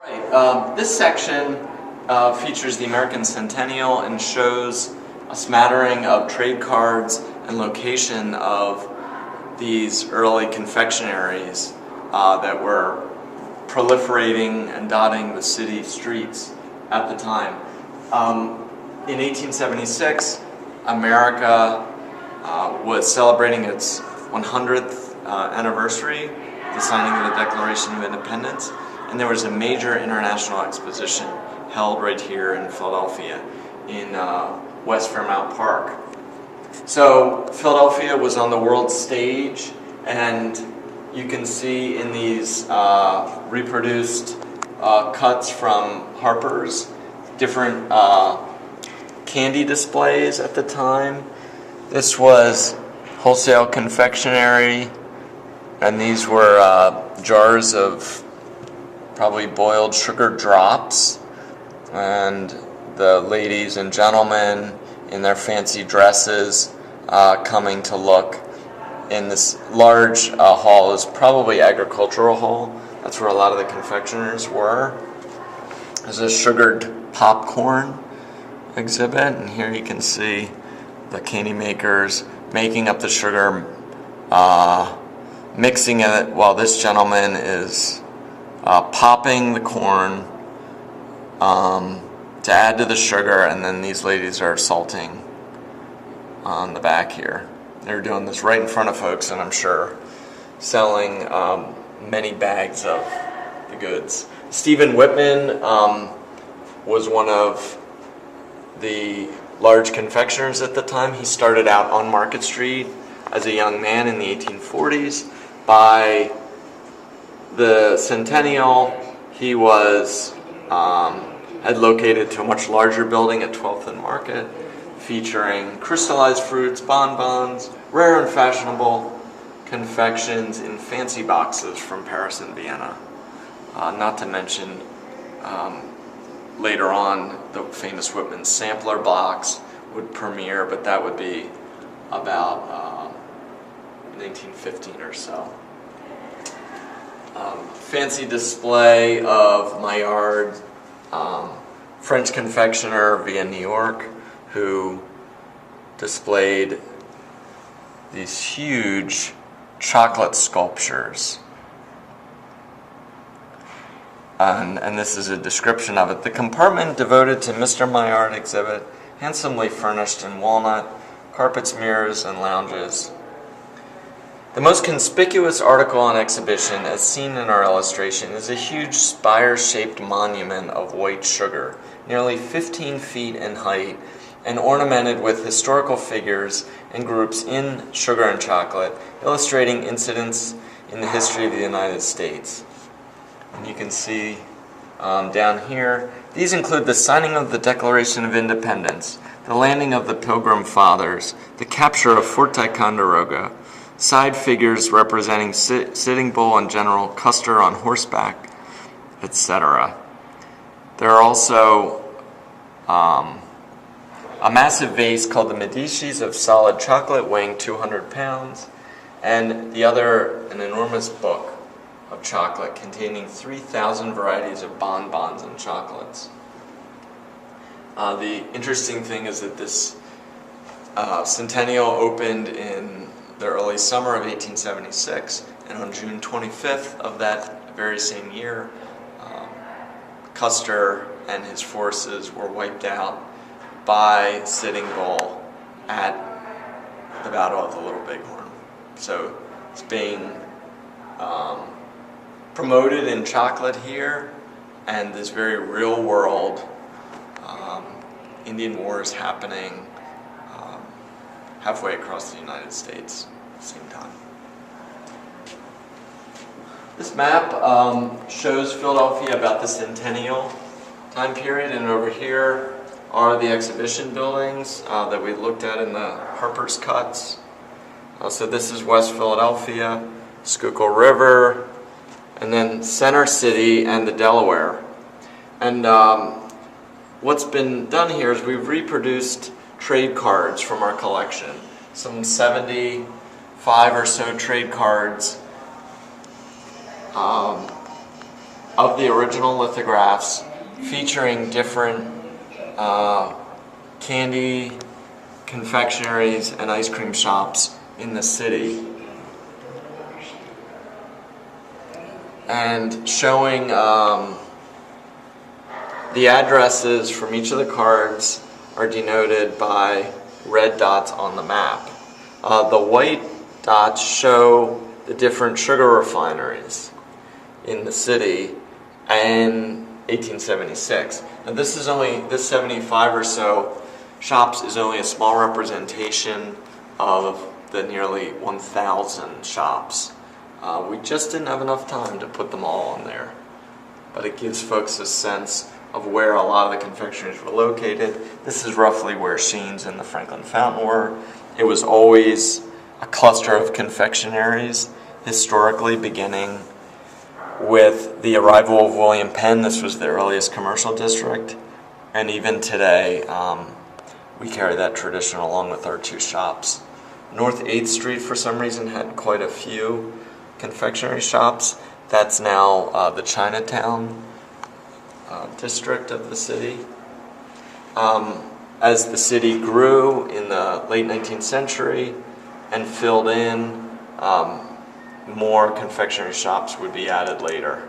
Right. This section features the American Centennial and shows a smattering of trade cards and location of these early confectionaries that were proliferating and dotting the city streets at the time. In 1876, America was celebrating its 100th anniversary, the signing of the Declaration of Independence, and there was a major international exposition held right here in Philadelphia in West Fairmount Park. So Philadelphia was on the world stage, and you can see in these reproduced cuts from Harper's different candy displays at the time. This was wholesale confectionery, and these were jars of probably boiled sugar drops, and the ladies and gentlemen in their fancy dresses coming to look in this large hall. Is probably agricultural hall. That's where a lot of the confectioners were. There's a sugared popcorn exhibit, and here you can see the candy makers making up the sugar, mixing it while this gentleman is popping the corn to add to the sugar, and then these ladies are salting on the back here. They're doing this right in front of folks, and I'm sure selling many bags of the goods. Stephen Whitman was one of the large confectioners at the time. He started out on Market Street as a young man in the 1840s. By the Centennial, he was had located to a much larger building at 12th and Market, featuring crystallized fruits, bonbons, rare and fashionable confections in fancy boxes from Paris and Vienna. Not to mention, later on, the famous Whitman sampler box would premiere, but that would be about 1915 or so. Fancy display of Maillard, French confectioner via New York, who displayed these huge chocolate sculptures. And this is a description of it. The compartment devoted to Mr. Maillard exhibit, handsomely furnished in walnut, carpets, mirrors, and lounges. The most conspicuous article on exhibition, as seen in our illustration, is a huge spire-shaped monument of white sugar, nearly 15 feet in height, and ornamented with historical figures and groups in sugar and chocolate, illustrating incidents in the history of the United States. And you can see down here, these include the signing of the Declaration of Independence, the landing of the Pilgrim Fathers, the capture of Fort Ticonderoga, side figures representing Sitting Bull and General Custer on horseback, etc. There are also a massive vase called the Medicis of solid chocolate weighing 200 pounds, and an enormous book of chocolate containing 3,000 varieties of bonbons and chocolates. The interesting thing is that this Centennial opened in the early summer of 1876, and on June 25th of that very same year, Custer and his forces were wiped out by Sitting Bull at the Battle of the Little Bighorn. So it's being promoted in chocolate here, and this very real world Indian Wars happening halfway across the United States at the same time. This map shows Philadelphia about the Centennial time period, and over here are the exhibition buildings that we looked at in the Harper's cuts. So this is West Philadelphia, Schuylkill River, and then Center City and the Delaware. And what's been done here is we've reproduced trade cards from our collection, some 75 or so trade cards of the original lithographs featuring different candy, confectionaries, and ice cream shops in the city, and showing the addresses from each of the cards are denoted by red dots on the map. The white dots show the different sugar refineries in the city in 1876. Now this 75 or so shops is only a small representation of the nearly 1,000 shops. We just didn't have enough time to put them all on there, but it gives folks a sense of where a lot of the confectionaries were located. This is roughly where Sheen's and the Franklin Fountain were. It was always a cluster of confectionaries, historically beginning with the arrival of William Penn. This was the earliest commercial district, and even today we carry that tradition along with our two shops. North 8th Street for some reason had quite a few confectionery shops. That's now the Chinatown district of the city. As the city grew in the late 19th century and filled in, more confectionery shops would be added later.